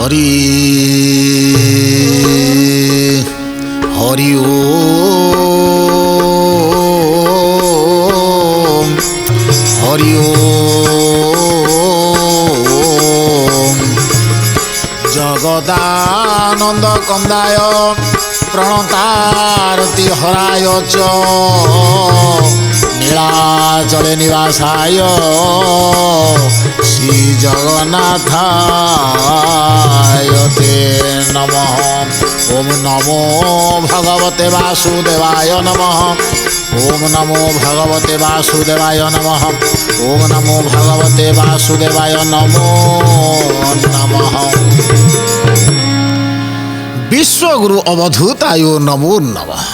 हरि हरि ओम हरि ओम जगदानंद कंदाय प्रणतारति हराय च नीलाचले निवासाय श्री जगन्नाथाय ते नमः। ओम नमो भगवते वासुदेवाय नमः। ओम नमो भगवते वासुदेवाय नमः। ओम नमो भगवते वासुदेवाय नमो नमः। विश्वगुरु अवधूतायो नमो नमः।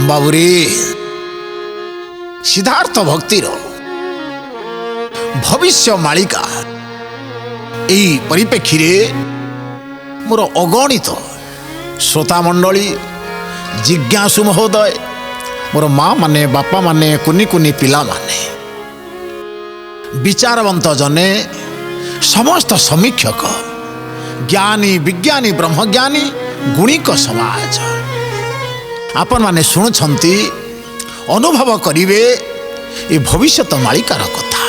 बाबुरे सिद्धार्थ भक्तिर भविष्य मालिका यही परिप्रेक्षी मोर अगणित श्रोता मंडली जिज्ञासु महोदय मोर माँ माने बापा माने कुनी कुनी पिला माने विचारवंत जने समस्त समीक्षक ज्ञानी विज्ञानी ब्रह्मज्ञानी गुणिक समाज आपण माने शुणुछंती अनुभव करिवे ये भविष्यत मालिकार कथा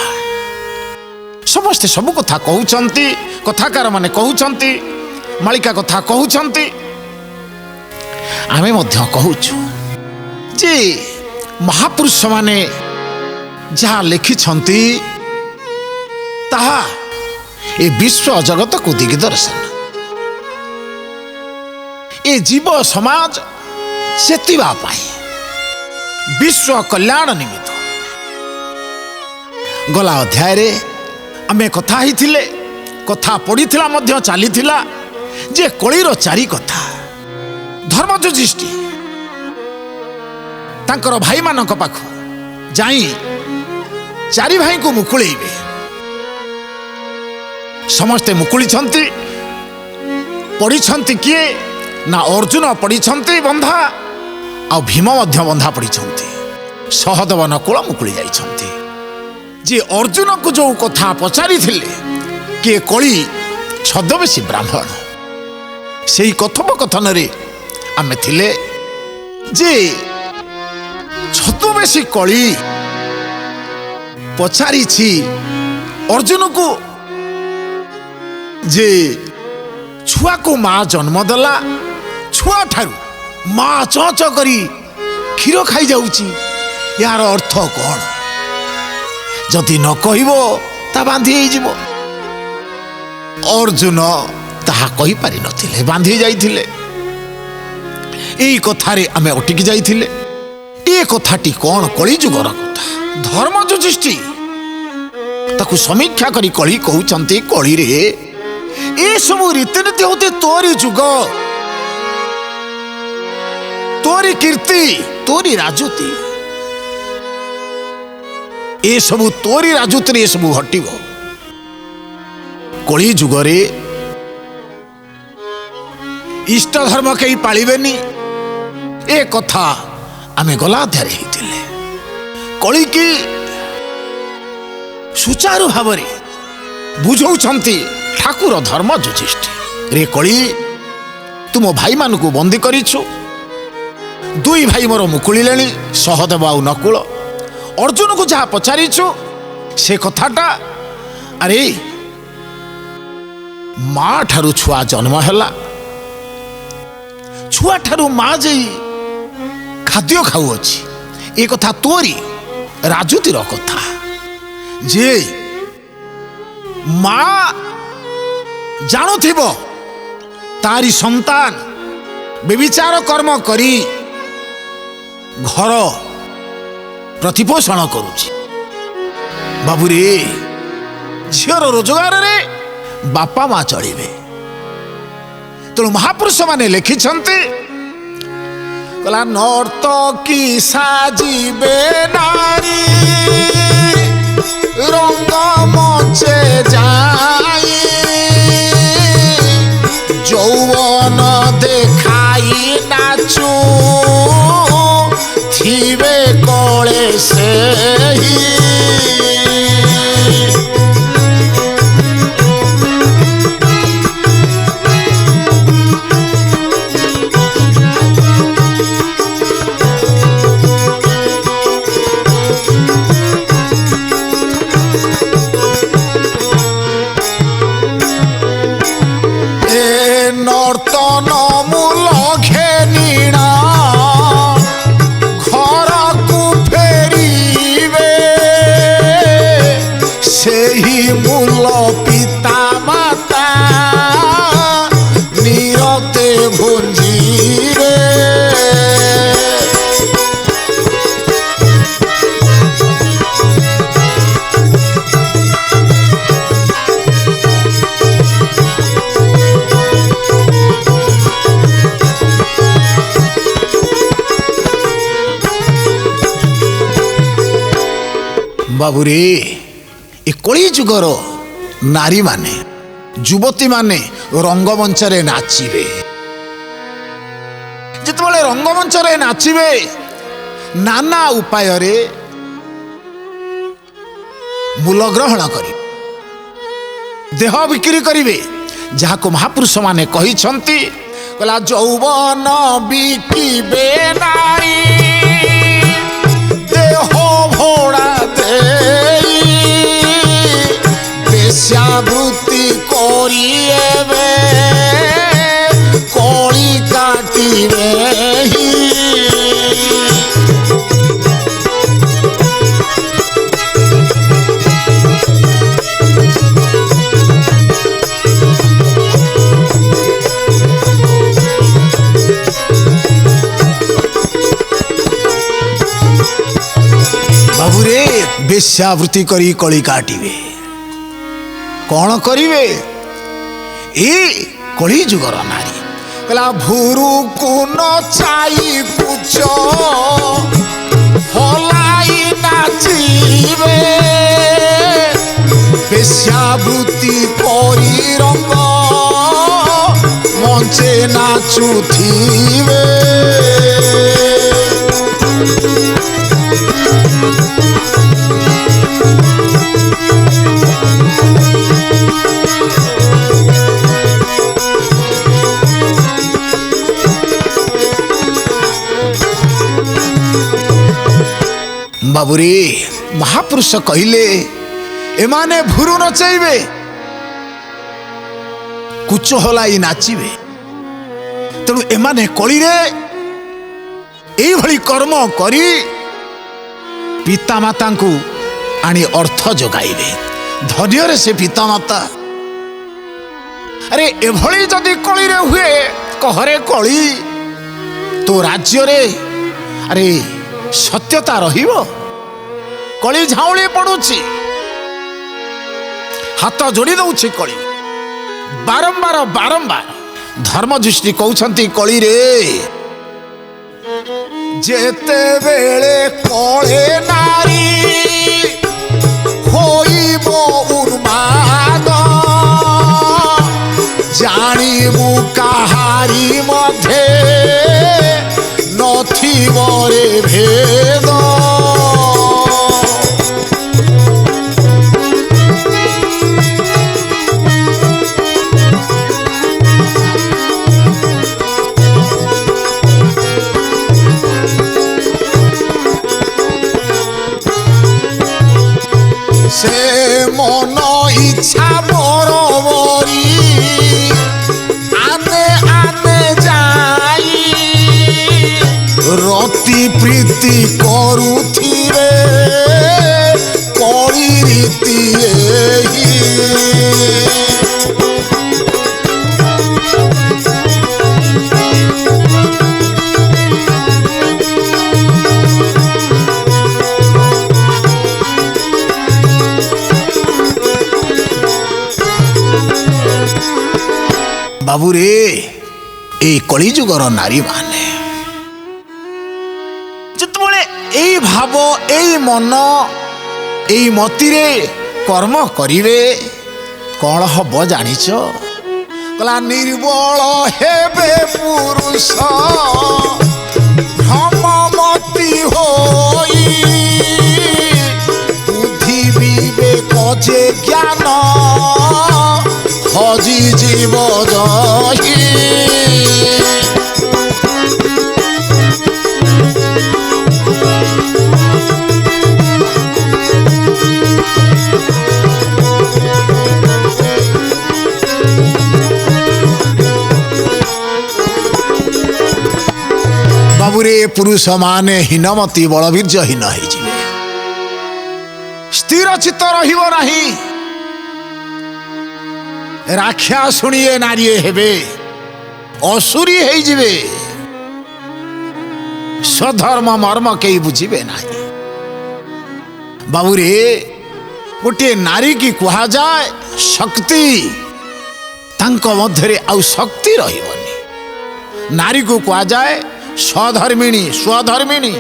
समस्ते सब कथा कहउछंती कथाकार माने कहउछंती मालिका कथा कहउछंती आमे मध्य कहउछु जे महापुरुष माने जहाँ लिखिछंती ताहा ए विश्व जगत को दिग्दर्शन ए जीव समाज चेतिबा पाई विश्व कल्याण निमित्त गला अध्याय रे आमे कथा ही थिले कथा पड़ीथिला मध्य चलीथिला जे कलिर चारि कथा धर्मजुष्टि तांकर भाई मानक पाखु जाई चारि भाई को मुकुलेइबे समस्ते मुकुली छंती पड़ी छंती किए ना अर्जुन पड़ी छंती बंधा आ भीम मध्य बंधा पड़ी छंती सहदेव नकुल मुकुली जाई छंती जे अर्जुन को जो कथा पचारि थिले कि कली छद्मवेशी ब्राह्मण से कथोपकथन रे आमे थिले जे छद्मवेशी कली पचारि छी अर्जुन को जे छुआ को माँ जन्म देला छुआ ठारू माँ चौच करी क्षीर खाई जाउची यार अर्थ कौन जदि न कहबो ता बांधी जाइबो अर्जुन ताहा कहि पारि नथिले बांधी जाइथिले एई कथारे आमे अटकी जाइथिले ए कथाटी कौन कली जुगर कथा धर्म जुष्टि ताकू समीक्षा करी कली कहउचंती कली रे ए सब रीतिनीति होते तोरी जुग तोरी कीर्ति तोरी राजुति ए सब तोरी राजुति सब हटिब कली जुगरे इष्ट धर्म कई पालिबेनी ए कथा आमे गला अध्याय हेतिले कली की सुचारु भावरे बुझौछंती ठाकुर धर्म जुष्टि रे कली तुम भाई मानक बंदी करिछु दुई भाई मोर मुकुलिले सहदेव आ नकुल अर्जुन को जहाँ पचारिछु से कथाटा अरे माँ ठारू छुआ जन्म हैला छुआ ठारू माँ जई खाद्य खाऊअछि ए कथा तोरी राजुतिर कथा जे माँ जानुथिबो तारी संतान बेविचार कर्म करी घर प्रतिपोषण करुछि बाबूरे झीर रोजगार रे बापा माँ चलिबे तेणु महापुरुष माने लिखिछंती कला नर्तकी साजिबे नारी रंग मचे जाई যৌবন দেখাই নাচু থিবে কলে সেই बाबुरे ए कली जुगर नारी माने युवती माने रंगमंच रे नाचिबे जितबले रंगमंच रे नाचिबे नाना उपाय रे मूल ग्रहण करी देह बिक्री करिवे जहाको महापुरुष माने कही छंती कला यौवन बिकिबे नारी देह भोड़ा देई बेश्यावृत्ति करिएबे कली काटिबे बाबुरे बेश्यावृत्ति करी कली काटिबे कौन करिवे ए कली जुगर नारी कहला भूरु कुन चाई कुच हलाई नाचिबे बेश्यावृत्ति करी रंग मंचे नाचुथिबे बाबुरे महापुरुष कहले एमाने भूरु नचाइबे कुच हलाई नाचिबे तेणु एमाने कली रे एई भली कर्म करी पितामाता को आनी अर्थ जोगाइबे धन्य रे से पितामाता अरे एभली जदि कली रे हुए कहरे कली तो राज्य रे अरे सत्यता रहिबो कली झाउली पड़ुची हाथ जोड़ी दउछि कली बारंबार बारंबार धर्म दृष्टि कहउछंती कली रे जेते बेले कले नारी होइबो उन्माद जानिबु काहारी मध्ये नथिबो रे भेद से मन इच्छा बरबरी आने आने जाई रति प्रीति करुथिरे कली रीति एही बाबुरे ए कली जुगर नारी माने जितबले एई भाव एई मन एई मतिरे कर्म करिवे कौन हब जानिच कला निर्बल हेबे पुरुष भ्रममति होई बुद्धि विवेक जे ज्ञान हजी जीव जही बाबुरे पुरुष माने हीनमती बलवीर्य हीन होइजिवे स्थिर चित्त रहिबो नाही राख्या शुणिए नारी हेबे असुरी है जिवे स्वधर्म मर्म कई बुझिबे नाही बाबुरे गोटे नारी की कहा जाए शक्ति तांको मध्यरे आउ शक्ति रहिबनी नारी को कहा जाए स्वधर्मिणी स्वधर्मिणी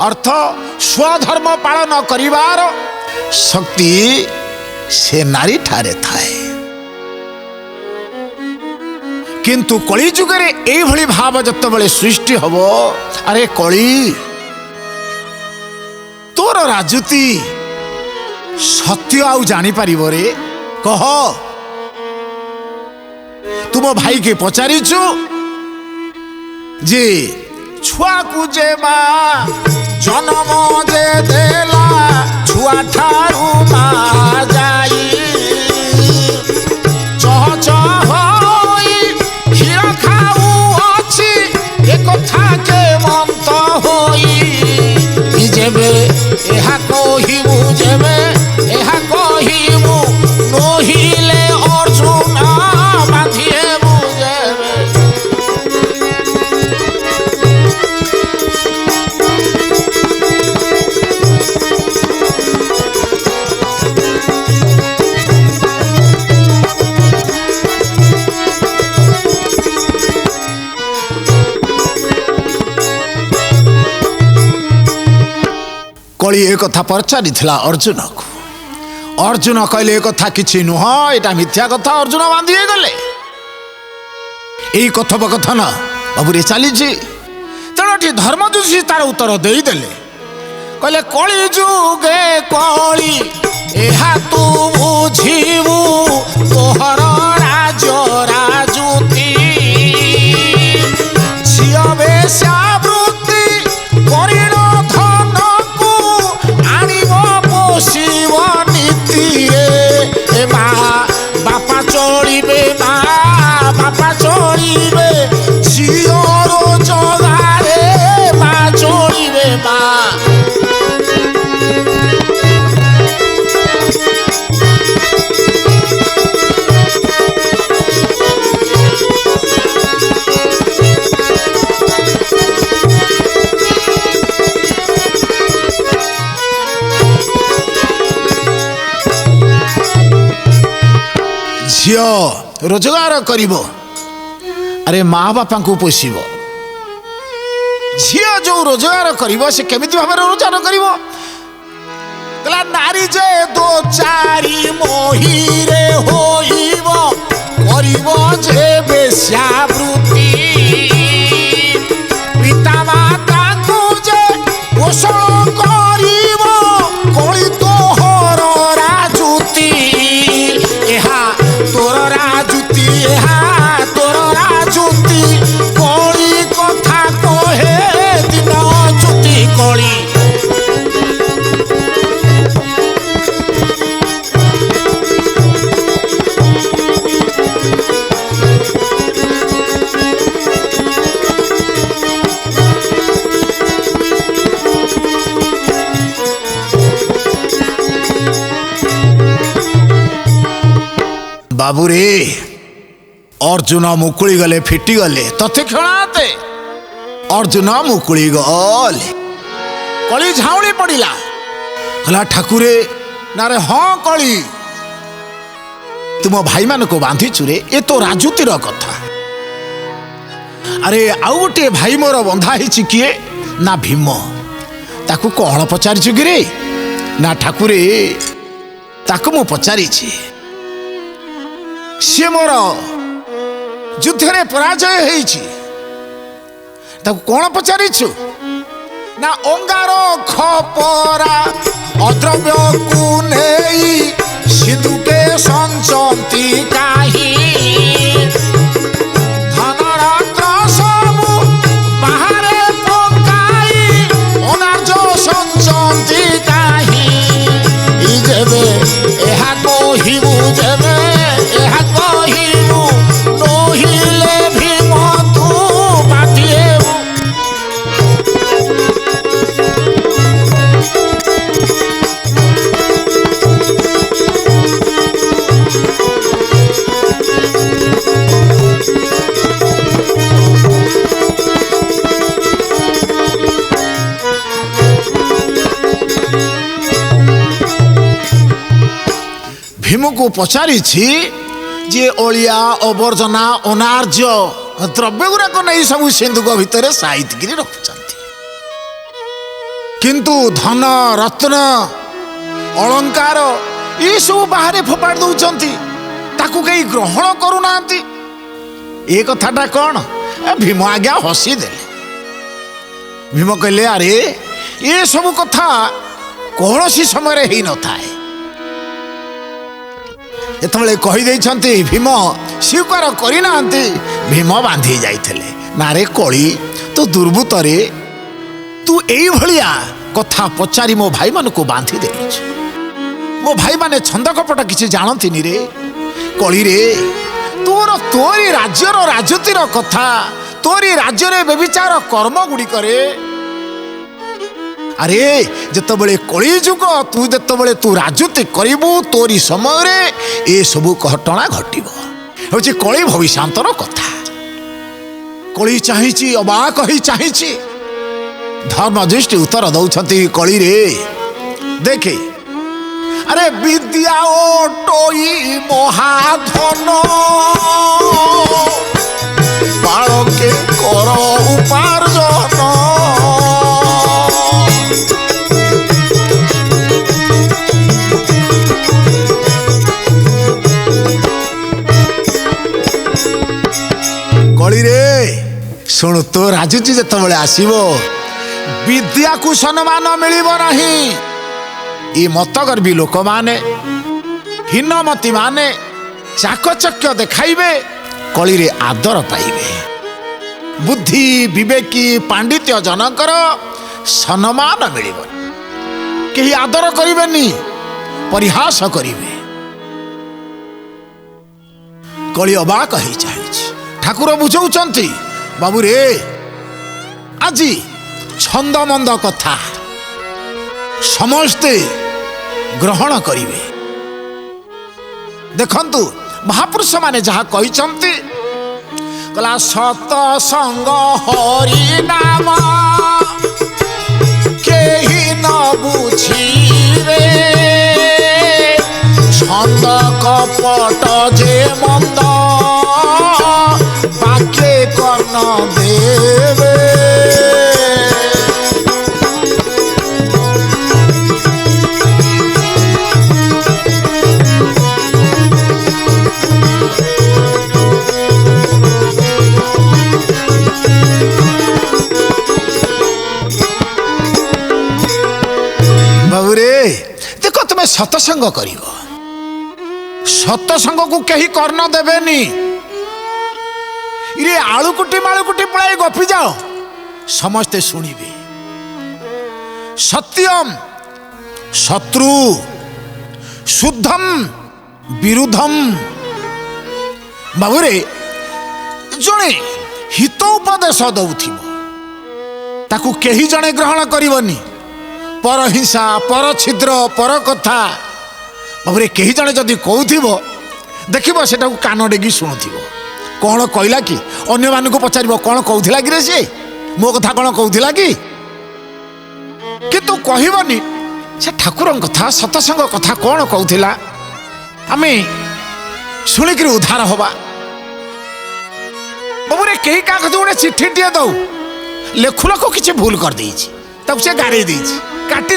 अर्थ स्वधर्म पालन करिवार शक्ति से नारी ठारे थाए। किंतु कली जुगे एभली भाव जतबेले सृष्टि हब, अरे कली तोर राजुति सत्य आउ जानी पारिबो रे, कह तुम भाई के पचारिचु जे छुआ को जे माँ जन्म जे देला छुआ ठारू माँ जाई चह चह क्षीर खाऊ अच्छी एक कथा के मंत होई जेबे एहा कहिबु जेबे एहा कहिबु नहिले अर्जुन बांधिए बुझेबे। कली एक कथा पचारि अर्जुन को, अर्जुन कहले एक कथा किछि नुह, एटा मिथ्या कथा, अर्जुन बांधि गले। यही कथोपकथन बाबूरे चली तेणु धर्मजुषी तार उत्तर देदेले, कहले कली जुगे कली एहा तू बुझिबु तोहर राज राजुति झिय बेश्यावृत्ति करिण धन को आनिब पोषिब नीति रे माँ बापा चलिबे माँ बापा चलिबे झिय रोजगारे माँ चलिबे माँ। झियो रोजगार करिबो, अरे माँ बापा को पोषिब। झियो जो रोजगार करिबो से केमिति भाबे रोजगार करिबो, कहला नारी जे दो चारि मोहिरे होइबो करिबो जे बेश्यावृत्ति पिता माता को जे पोषण करिबो कली तोहर राजुति एहा तोर राजुति एहा तोर राजुति कली कथा कहे दिन च्युति कली। बाबूरे अर्जुन मुकुली गले फिटी गले तथे क्षणाते अर्जुन मुकुली गले, कली झाउली पड़िला, कहला ठाकुरे ना रे हाँ कली तुम भाई मान को बांधिचु रे, ए तो राजुतिर कथा। अरे आउ गोटे भाई मोर बंधा हिची किए ना भीम, ताकू कौन पचारिचु कि रे, ना ठाकुरे ताकू मु पचारिछि सी मोर युद्ध रे पराजय होइछि, ताकू कौन पचारिछु ना अंगार खपरा अद्रव्य को नेई सिंधु के संचंती काही धनरत्न सबु बाहरे पकाई अनार्ज संचंती काही जेबे एहा कहिबु जेबे एहा कहिबु नहिले भीम तू बाधिएबु। भीम को पचारि जे अलिया अवर्जना अनार्य द्रव्य गुड़ाक नहीं सब सिंधुक भितर साइतगिरी रखुंट। किंतु धन रत्न अलंकार ये सब बाहर फोपाड़ दौरान ताकू कहीं ग्रहण करूना। ये कथाटा कौन भीम आज्ञा हसी देले। भीम कहले अरे ये सब कथा कौन सी समय ही न थाए। जिते कहीदे भीम स्वीकार करना भीम बांधी जाते नारे कली तो दुर्बृत्त रे तू यही भाया कथा पचारि मो भाई मान को बांधी दे। मो भाई माने छंद कपट किसी जानती रे कली रे तोर तोरी राज्यर राजनीतिर कथा तोरी राज्य व्यभिचार कर्म गुड़िक अरे जिते कली जुग तू जिते तू राजनीति करू तोरी समय ये सब घटना घटव हूँ कली भविष्यांतर कथा। कली चाहिए अबाक ही चाहिए धर्मदृष्टि उत्तर दौरान कली रे देखे अरे विद्या ओटोई महाधन बालके कर उपार्जन। कली रे शुणु तो राजुची जिते आसो विद्या को सम्मान मिल नहीं। ये मतगर्वी लोक माने हीनमती माने चाकचक्य देखाइबे कली रे आदर पाइबे। बुद्धि विवेकी पांडित्य जनकर सम्मान मिल कहीं आदर करेनि परिहास करेंगे। कली अबाक ही चाहिए ठाकुर बुझाऊँ बाबू रे आज छंद मंद कथा समस्ते ग्रहण करेंगे। देखंतु महापुरुष माने जहाँ कहते कला सतसंग हरि नाम केही न बुझिबे छंद कपट जे मंद बाके कर्ण देवे। देखो तुम्हें सतसंग कर सतसंग को कहीं कर्ण देवेनी। ये आलुकुटी मालुकुटी पड़ाई गपी जाओ समस्ते शुणिबे। सत्यम शत्रु शुद्धम विरुद्धम। बाबूरे जड़े हितोपदेश दौथिब ताकू कहीं जड़े ग्रहण करनी। पर हिंसा पर छिद्र पर कथा बाबूरे कहीं जड़े जदि कहूब देख सेटा कान डेगी शुणुव कौन कहला कि अन्य मानक पचार कौन कहला कि रे सी मो कथा कौन कहला कि कहबनी से ठाकुर कथा सतसंग कथा कौन कहला आम शुणिक उद्धार हवा। बाबूरे कहीं क्या गोटे चिट्ठी टे दौ लेखु लोक किसी भूल कर से गारे काटी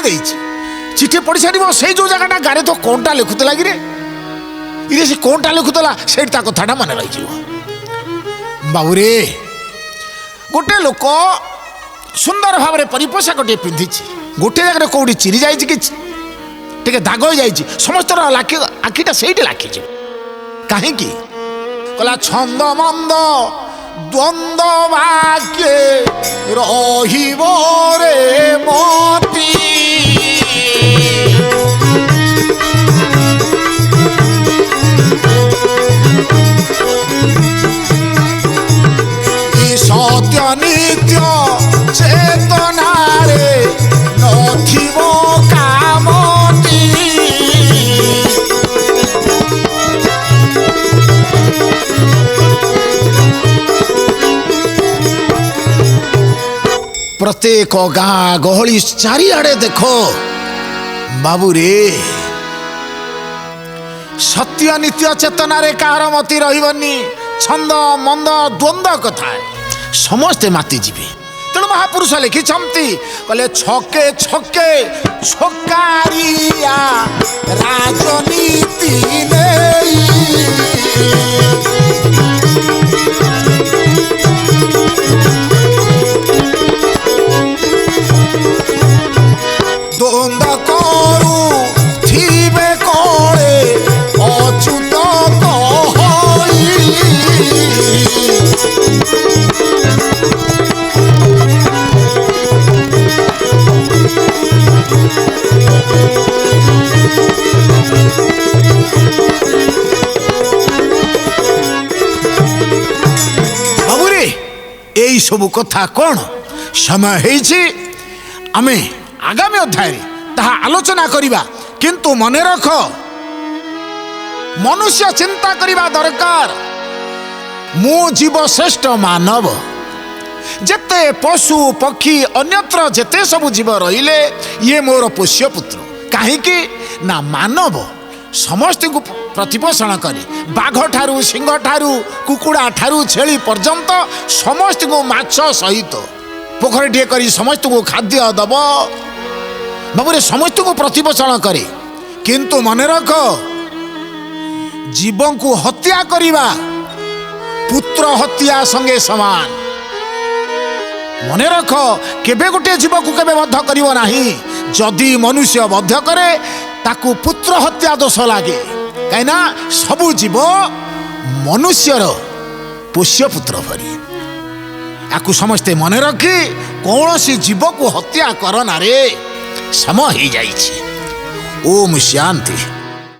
चिट्ठी पढ़ी सार से जो जगह गारे तो कौनटा लिखुला कि रे से कौनटा लिखुला से कथाटा मन रही। बाबूरे गोटे लोक सुंदर भाव में परिपोषाक टे पिंधि गोटे जगह कौटी चिरी जाए दाग हो जाए समस्त आखिटा से लाखी कहीं कला छंद मंद द्वंद्व भाग्ये रहिबो रे मोती। सत्य नित्य चेतना रे नथिबो कामती। प्रत्येक गाँ गहली चारिआडे देखो बाबूरे सत्य नित्य चेतना रे कार मती रही छंद मंद द्वंद्व कथा समस्ते माति जीवे तेणु महापुरुष लिखिछंती कहले छके छके छकारिया राजनीति नेई द्वंद करू थिबे कोड़े अच्युत कहई बाबूरे यही सब कथा कौन समय है आमे आगामी अध्याय ताहा आलोचना करिबा किंतु मने रख मनुष्य चिंता करिबा दरकार मु जीव श्रेष्ठ मानव जेते पशु पक्षी अन्यत्र जेते सब जीव रहिले ये मोर पोष्य पुत्र काहेकि ना मानव समस्त को प्रतिपोषण करे बाघ ठारू सिंह ठारू कुकुड़ा ठारू छेली पर्यंत समस्त को माछ सहित पोखरी टे करी समस्त को खाद्य दब बाबूरे समस्त को प्रतिपोषण करे किंतु मने रख जीव को हत्या करिबा पुत्र हत्या संगे समान मने रख केबे गोटे जीव को केबे बद्ध करिवो नाही जदि मनुष्य बद्ध करे ताकू पुत्र हत्या दोष लागे कहिना सबु जीव मनुष्यर पोष्य पुत्र भरी याकू समस्ते मने रखी कौन सी जीव को हत्या कर ना रे समय हो जाइए। ओम शांति।